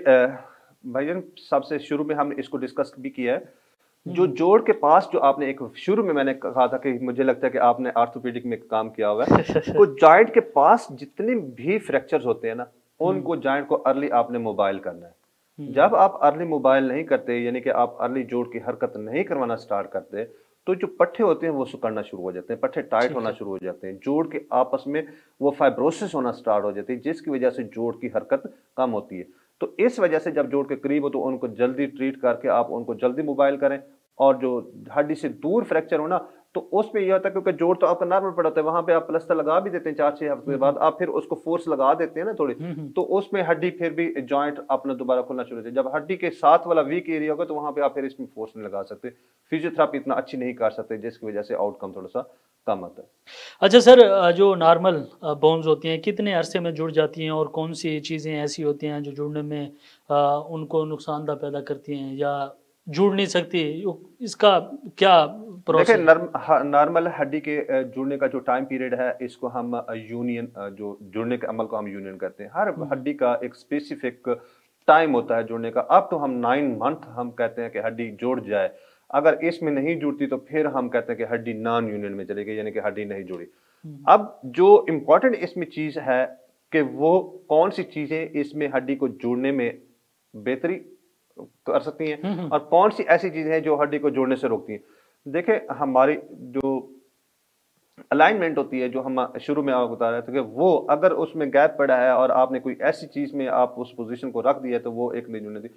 भाईजान सबसे शुरू में हमने इसको डिस्कस भी किया है। हुँ, जो हुँ। जोड़ के पास जो आपने एक शुरू में मैंने कहा था कि मुझे लगता है कि आपने ऑर्थोपेडिक में काम किया हुआ है, वो जॉइंट के पास जितने भी फ्रैक्चर्स होते हैं ना, हुँ, उनको जॉइंट को अर्ली आपने मोबाइल करना है। हुँ। जब आप अर्ली मोबाइल नहीं करते, यानी कि आप अर्ली जोड़ की हरकत नहीं करवाना स्टार्ट करते, तो जो पट्टे होते हैं वो सिकुड़ना शुरू हो जाते हैं, पट्टे टाइट ठीक होना है। शुरू हो जाते हैं, जोड़ के आपस में वो फाइब्रोसिस होना स्टार्ट हो जाती है, जिसकी वजह से जोड़ की हरकत कम होती है। तो इस वजह से जब जोड़ के करीब हो तो उनको जल्दी ट्रीट करके आप उनको जल्दी मोबाइल करें, और जो हड्डी से दूर फ्रैक्चर हो ना, तो उसमें यह होता है क्योंकि जोड़ तो आपका नॉर्मल पड़ा होता है, वहां पे आप प्लास्टर लगा भी देते हैं 4-6 हफ्ते के हुँ, बाद, हुँ। आप फिर उसको फोर्स लगा देते हैं ना थोड़ी, हुँ, हुँ। तो उसमें हड्डी फिर भी जॉइंट अपना दोबारा खुलना शुरू हो जाए। जब हड्डी के साथ वाला वीक एरिया होगा तो वहां पे आप फिर इसमें फोर्स नहीं लगा सकते, फिजियोथेरेपी इतना अच्छी नहीं कर सकते, जिसकी वजह से आउटकम थोड़ा सा कम आता है। अच्छा सर, जो नॉर्मल बोन्स होती हैं कितने अरसे में जुड़ जाती हैं और कौन-सी चीज़ें ऐसी होती हैं जो जुड़ने में उनको नुकसानदा पैदा करती हैं या जुड़ नहीं सकती? इसका क्या देखिए, प्रोसेस? नॉर्मल हड्डी के जुड़ने का जो टाइम पीरियड है, इसको हम यूनियन, जो जुड़ने के अमल को हम यूनियन कहते हैं। हर हुँ, हुँ। हड्डी का एक स्पेसिफिक टाइम होता है जुड़ने का। अब तो हम 9 मंथ हम कहते हैं कि हड्डी जुड़ जाए। अगर इसमें नहीं जुड़ती तो फिर हम कहते हैं कि हड्डी नॉन यूनियन में चली गई, यानी कि हड्डी नहीं जुड़ी। हुँ, हुँ। अब जो इम्पोर्टेंट इसमें चीज है कि वो कौन सी चीजें इसमें हड्डी को जोड़ने में बेहतरी कर सकती हैं हुँ, हुँ। और कौन सी ऐसी चीजें हैं जो हड्डी को जोड़ने से रोकती हैं। देखिए, हमारी जो अलाइनमेंट होती है, जो हम शुरू में आपको बता रहे थे, कि वो अगर उसमें गैप पड़ा है और आपने कोई ऐसी चीज में आप उस पोजीशन को रख दिया है, तो वो एक नहीं जुड़ने दी।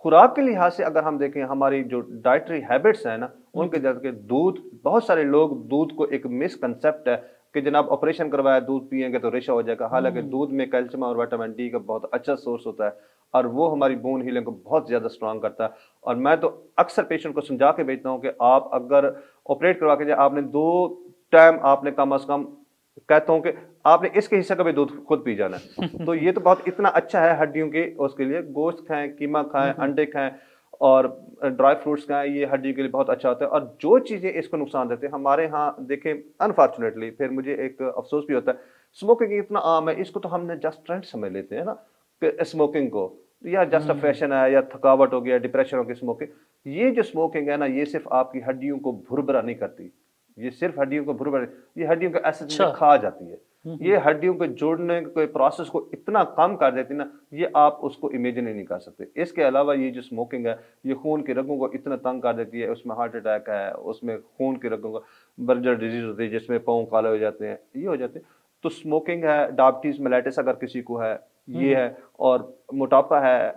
खुराक के लिहाज से अगर हम देखें, हमारी जो डाइटरी हैबिट्स है ना, हुँ, उनके हुँ। जैसे दूध, बहुत सारे लोग दूध को एक मिसकंसेप्ट है कि जनाब ऑपरेशन करवाया दूध पिएंगे तो रेशा हो जाएगा। हुँ, हालांकि हुँ। दूध में कैल्शियम और विटामिन डी का बहुत अच्छा सोर्स होता है और वो हमारी बोन हीलिंग को बहुत ज्यादा स्ट्रांग करता है। और मैं तो अक्सर पेशेंट को समझा के भेजता हूँ कि आप अगर ऑपरेट करवा के जाए, आपने 2 टाइम आपने कम अज कम, कहता हूँ कि आपने इसके हिस्से का भी दूध खुद पी जाना है। तो ये तो बहुत इतना अच्छा है हड्डियों के उसके लिए। गोश्त खाएं, कीमा खाएं, हुँ, हुँ। अंडे खाएं और ड्राई फ्रूट्स खाएं, ये हड्डियों के लिए बहुत अच्छा होता है। और जो चीजें इसको नुकसान देते हैं, हमारे यहाँ देखें अनफॉर्चुनेटली, फिर मुझे एक अफसोस भी होता है स्मोकिंग इतना आम है, इसको तो हमने जस्ट ट्रेंड समझ लेते हैं ना कि स्मोकिंग को, या जस्ट अ फैशन है, या थकावट हो गया, डिप्रेशन हो गया स्मोकिंग। ये जो स्मोकिंग है ना, ये सिर्फ आपकी हड्डियों को भुरभुरा नहीं करती, ये सिर्फ हड्डियों को भुरभुरा, ये हड्डियों का एसिड अच्छा। में खा जाती है, ये हड्डियों को जोड़ने के प्रोसेस को इतना कम कर देती है ना, ये आप उसको इमेजिन ही नहीं कर सकते। इसके अलावा ये जो स्मोकिंग है, ये खून की रगों को इतना तंग कर देती है, उसमें हार्ट अटैक है, उसमें खून की रगों का बर्जर डिजीज होती है, जिसमें पाँव काले हो जाते हैं, ये हो जाते हैं। तो स्मोकिंग है, डायबिटीज मेलाइटिस अगर किसी को है, ये है, और मोटापा है,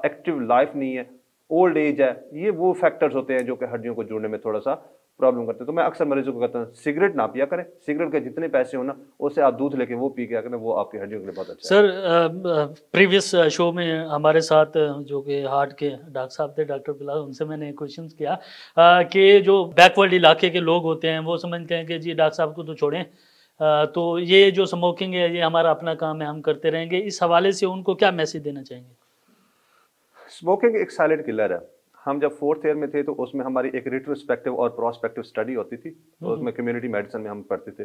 एक्टिव लाइफ नहीं है, ओल्ड एज है, ये वो फैक्टर्स होते हैं जो कि हड्डियों को जोड़ने में थोड़ा सा प्रॉब्लम करते हैं। तो मैं अक्सर मरीजों को कहता हूँ सिगरेट ना पिया करें, सिगरेट के जितने पैसे हो ना, उससे आप दूध लेके वो पी के करें, वो आपकी हड्डियों के लिए बहुत अच्छा है। सर प्रीवियस शो में हमारे साथ जो कि हार्ट के डॉक्टर साहब थे, डॉक्टर बिलाल, उनसे मैंने क्वेश्चन किया कि जो बैकवर्ड इलाके के लोग होते हैं वो समझते हैं कि जी डॉक्टर साहब को तो छोड़ें, तो ये जो स्मोकिंग है ये हमारा अपना काम है, हम करते रहेंगे। इस हवाले से उनको क्या मैसेज देना चाहेंगे? स्मोकिंग एक साइलेंट किलर है। हम जब फोर्थ ईयर में थे तो उसमें हमारी एक रिट्रोस्पेक्टिव और प्रोस्पेक्टिव स्टडी होती थी, तो उसमें कम्युनिटी मेडिसिन में हम पढ़ते थे।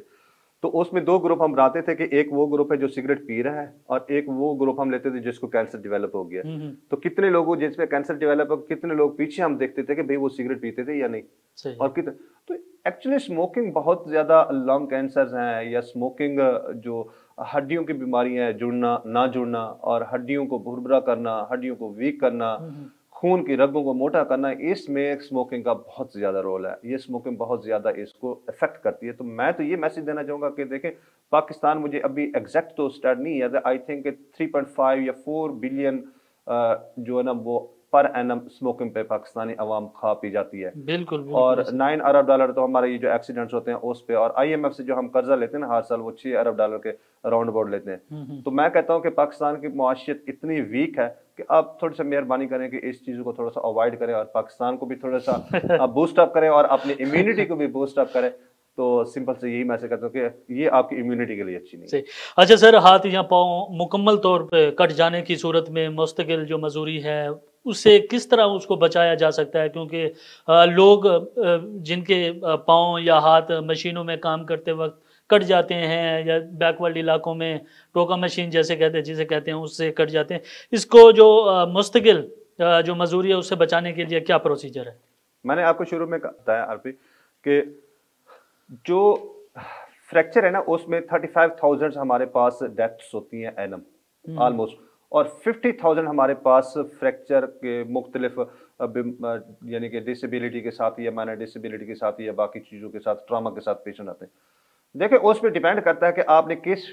तो उसमें दो ग्रुप हम बनाते थे कि एक वो ग्रुप है जो सिगरेट पी रहा है, और एक वो ग्रुप हम लेते थे जिसको कैंसर डेवलप हो गया। तो कितने लोगों जिसमें कैंसर डेवलप हो, कितने लोग पीछे हम देखते थे कि भाई वो सिगरेट पीते थे या नहीं, सही। और कितने। तो एक्चुअली स्मोकिंग बहुत ज्यादा लंग कैंसर हैं, या स्मोकिंग जो हड्डियों की बीमारियां है, जुड़ना ना जुड़ना, और हड्डियों को भुरभुरा करना, हड्डियों को वीक करना, खून की रगों को मोटा करना, इसमें स्मोकिंग का बहुत ज्यादा रोल है। ये स्मोकिंग बहुत ज्यादा इसको इफेक्ट करती है। तो मैं तो ये मैसेज देना चाहूंगा कि देखें, पाकिस्तान, मुझे अभी एग्जैक्ट तो स्टार्ट नहीं है, आई थिंक 3.5 या 4 बिलियन जो है ना वो पर एनम स्मोकिंग पे पाकिस्तानी अवाम खा पी जाती है। बिल्कुल, बिल्कुल। और 9 अरब डॉलर तो हमारे ये जो एक्सीडेंट्स होते हैं उस पे, और IMF से जो हम कर्जा लेते हैं ना हर साल, वो 6 अरब डॉलर के राउंड अबाउट लेते हैं। तो मैं कहता हूं कि पाकिस्तान की मुआशियत इतनी वीक है कि आप थोड़ी सा मेहरबानी करें कि इस चीज़ को थोड़ा सा अवॉइड करें, और पाकिस्तान को भी थोड़ा सा बूस्ट अप करें, और अपनी इम्यूनिटी को भी बूस्ट अप करें। तो सिंपल से यही मैसेज करता हूँ कि ये आपकी इम्यूनिटी के लिए अच्छी नहीं है। सही। अच्छा सर, हाथ या पाँव मुकम्मल तौर पे कट जाने की सूरत में मुस्तकिल जो मजूरी है उससे किस तरह उसको बचाया जा सकता है? क्योंकि लोग जिनके पाँव या हाथ मशीनों में काम करते वक्त कट जाते हैं, या बैकवर्ड इलाकों में टोका मशीन जैसे कहते हैं, जिसे कहते हैं, उससे कट जाते हैं, इसको जो मुस्तकिल जो मजूरी है उससे बचाने के लिए क्या प्रोसीजर है? मैंने आपको शुरू में बताया आरपी कि जो फ्रैक्चर है ना उसमें 35,000 हमारे पास डेथ्स होती हैं एनम ऑलमोस्ट, और 50,000 हमारे पास फ्रैक्चर के मुख्तलिफ यानी कि डिसेबिलिटी के साथ या माइनर डिसेबिलिटी के साथ या बाकी चीज़ों के साथ, ट्रॉमा के साथ पेशेंट आते हैं। देखिए, उस पर डिपेंड करता है कि आपने किस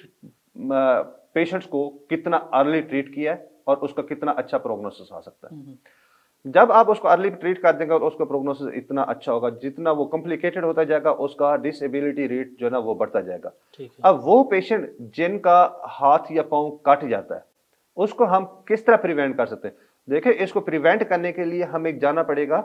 पेशेंट्स को कितना अर्ली ट्रीट किया है और उसका कितना अच्छा प्रोग्नोसिस आ सकता है। जब आप उसको अर्ली ट्रीट कर देंगे और उसका प्रोग्नोसिस इतना अच्छा होगा, जितना वो कॉम्प्लिकेटेड होता जाएगा उसका डिसेबिलिटी रेट जो है ना वो बढ़ता जाएगा। अब वो पेशेंट जिनका हाथ या पाँव कट जाता है उसको हम किस तरह प्रिवेंट कर सकते हैं? देखिए, इसको प्रिवेंट करने के लिए हमें जाना पड़ेगा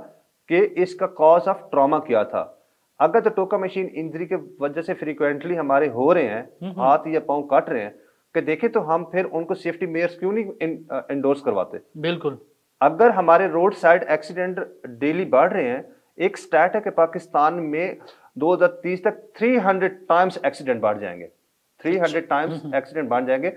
कि इसका कॉज ऑफ ट्रॉमा क्या था। अगर तो टोका मशीन इंजरी के वजह से फ्रीक्वेंटली हमारे हो रहे हैं, हाथ या पाँव कट रहे हैं, कि देखें तो हम फिर उनको सेफ्टी मेयर्स क्यों नहीं इंडोर्स करवाते? बिल्कुल। अगर हमारे रोड साइड एक्सीडेंट डेली बढ़ रहे हैं, एक स्टैट है कि पाकिस्तान में 2030 तक 300 टाइम्स एक्सीडेंट बढ़ जाएंगे, 300 टाइम्स एक्सीडेंट बढ़ जाएंगे।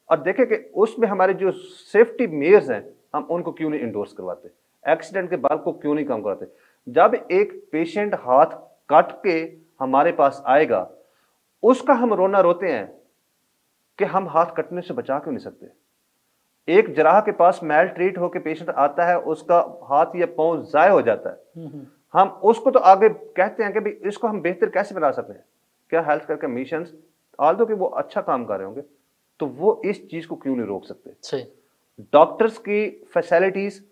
और देखें कि उसमें हमारे जो सेफ्टी मेयर्स हैं हम उनको क्यों नहीं इंडोर्स करवाते, एक्सीडेंट के बाल को क्यों नहीं कम करवाते? जब एक पेशेंट हाथ काट के हमारे पास आएगा, उसका हम रोना रोते हैं कि हम हाथ कटने से बचा क्यों नहीं सकते? एक जराह के पास मेल ट्रीट होकर पेशेंट आता है, उसका हाथ या पांव जाय हो जाता है, हम उसको तो आगे कहते हैं कि भाई इसको हम बेहतर कैसे बना सकते हैं? क्या हेल्थ केयर कमीशन आल्दो कि वो अच्छा काम कर रहे होंगे, तो वो इस चीज को क्यों नहीं रोक सकते? डॉक्टर्स की फैसिलिटीज,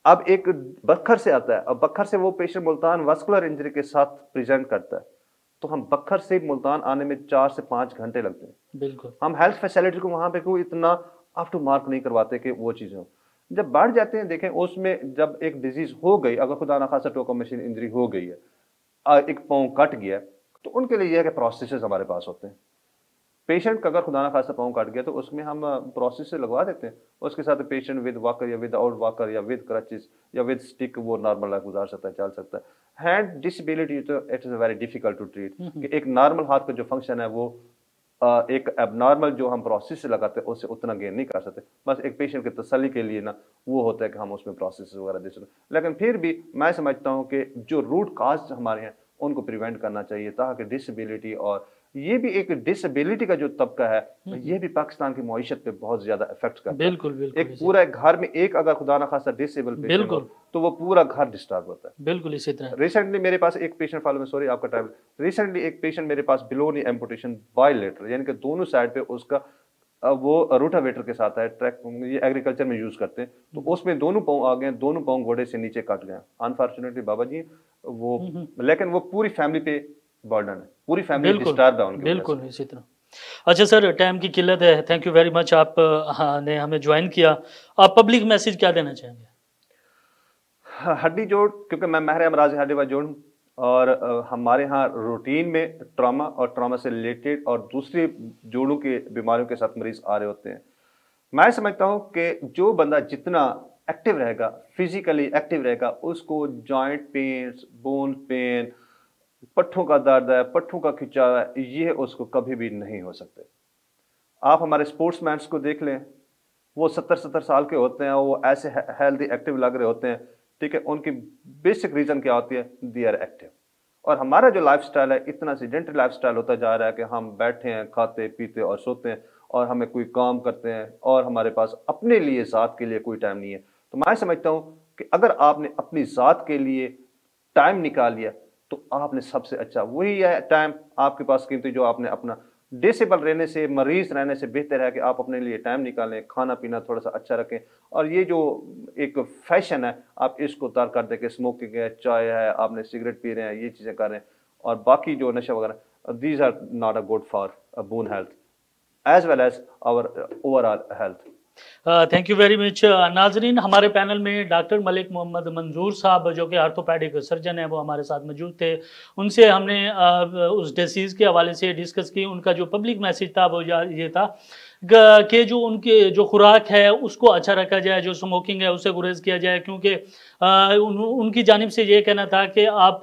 अब एक बखर से आता है, अब बखर से वो पेशेंट मुल्तान वास्कुलर इंजरी के साथ प्रेजेंट करता है, तो हम बखर से मुल्तान आने में 4 से 5 घंटे लगते हैं। बिल्कुल। हम हेल्थ फैसिलिटी को वहां पे क्यों इतना अप टू मार्क नहीं करवाते कि वो चीजें हो? जब बढ़ जाते हैं, देखें उसमें जब एक डिजीज हो गई, अगर खुदा ना खासा टोका मशीन इंजरी हो गई है, एक पाँव कट गया, तो उनके लिए यह है कि प्रोसेसेस हमारे पास होते हैं। पेशेंट का अगर खुदा ना खासा पाँव कट गया तो उसमें हम प्रोसेस से लगवा देते हैं, उसके साथ पेशेंट विद वॉकर या विद आउट वॉकर या विद क्रचेस या विद स्टिक वो नॉर्मल लाइफ गुजार सकता है, चल सकता है। हैंड डिसेबिलिटी तो it is very difficult to treat, कि एक नॉर्मल हाथ का जो फंक्शन है वो एक एबनॉर्मल जो हम प्रोसेस लगाते हैं उससे उतना गेन नहीं कर सकते। बस एक पेशेंट की तसल्ली के लिए ना वो होता है कि हम उसमें प्रोसेस वगैरह दे सकते, लेकिन फिर भी मैं समझता हूँ कि जो रूट काज हमारे हैं उनको प्रिवेंट करना चाहिए, ताकि डिसेबिलिटी, और ये भी एक डिसेबिलिटी का जो तबका है ये भी पाकिस्तान की मईशत पे बहुत ज्यादा इफेक्ट करता है। बिल्कुल बिल्कुल। एक पूरा घर में एक अगर खुदा ना खासा डिसेबल पेशेंट हो तो वो पूरा घर डिस्टर्ब होता है। बिल्कुल इसी तरह रिसेंटली मेरे पास एक पेशेंट, फॉलो में सॉरी आपका टाइम, रिसेंटली एक पेशेंट मेरे पास बिलो नी एम्पुटेशन बायलेटरल, यानी कि दोनों साइड पे उसका वो रोटावेटर के साथ है, ट्रैक ये एग्रीकल्चर में यूज करते हैं, तो उसमें दोनों पाँव आ गए, दोनों पाँव घोड़े से नीचे कट गए अनफॉर्चुनेटली बाबा जी वो, लेकिन वो पूरी फैमिली पे बर्डन है, पूरी फैमिली डिस्टर्ब है उनकी। बिल्कुल इसी तरह। अच्छा सर, टाइम की किल्लत है, थैंक यू वेरी मच, आप ने हमें ज्वाइन किया। आप पब्लिक मैसेज क्या देना चाहेंगे? हड्डी जोड़, क्योंकि मैं माहिर अमराज हड्डी व जोड़ हूँ, और हमारे यहाँ रूटीन में ट्रॉमा और ट्रॉमा से रिलेटेड और दूसरी जोड़ों की बीमारियों के साथ मरीज आ रहे होते हैं। मैं समझता हूँ कि जो बंदा जितना एक्टिव रहेगा, फिजिकली एक्टिव रहेगा, उसको जॉइंट पेन, बोन पेन, पट्ठों का दर्द है, पट्ठों का खिंचाव है, ये उसको कभी भी नहीं हो सकते। आप हमारे स्पोर्ट्समैन को देख लें, वो 70-70 साल के होते हैं, वो ऐसे हेल्दी एक्टिव लग रहे होते हैं, ठीक है। उनकी बेसिक रीजन क्या होती है? They are active. और हमारा जो लाइफस्टाइल है इतना सीडेंटरी लाइफस्टाइल होता जा रहा है कि हम बैठे हैं, खाते पीते और सोते हैं, और हमें कोई काम करते हैं और हमारे पास अपने लिए, ज़ात के लिए कोई टाइम नहीं है। तो मैं समझता हूँ कि अगर आपने अपनी ज़ात के लिए टाइम निकाल लिया तो आपने सबसे अच्छा वही है टाइम आपके पास कीमती, जो आपने अपना डिसेबल रहने से, मरीज रहने से बेहतर है कि आप अपने लिए टाइम निकालें, खाना पीना थोड़ा सा अच्छा रखें। और ये जो एक फैशन है आप इसको तर्क कर दें कि स्मोकिंग है, चाय है, आपने सिगरेट पी रहे हैं, ये चीज़ें कर रहे हैं, और बाकी जो नशा वगैरह, these are not a good for bone health as well as our overall health. Thank you very much. Nazreen, हमारे पैनल में डॉक्टर मलिक मोहम्मद मंजूर साहब जो कि आर्थोपैडिक सर्जन है वो हमारे साथ मौजूद थे। उनसे हमने उस डिसीज़ के हवाले से डिस्कस की। उनका जो पब्लिक मैसेज था वो ये था कि जो उनके जो खुराक है उसको अच्छा रखा जाए, जो स्मोकिंग है उससे गुरेज किया जाए, क्योंकि उनकी जानिब से ये कहना था कि आप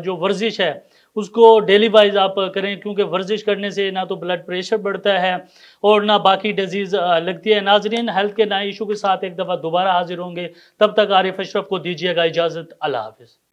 जो वर्जिश है उसको डेली वाइज आप करें, क्योंकि वर्जिश करने से ना तो ब्लड प्रेशर बढ़ता है और ना बाकी डिजीज़ लगती है। नाजरीन, हेल्थ के नए इशू के साथ एक दफ़ा दोबारा हाजिर होंगे, तब तक आरिफ अशरफ को दीजिएगा इजाज़त। अल्लाह हाफिज़।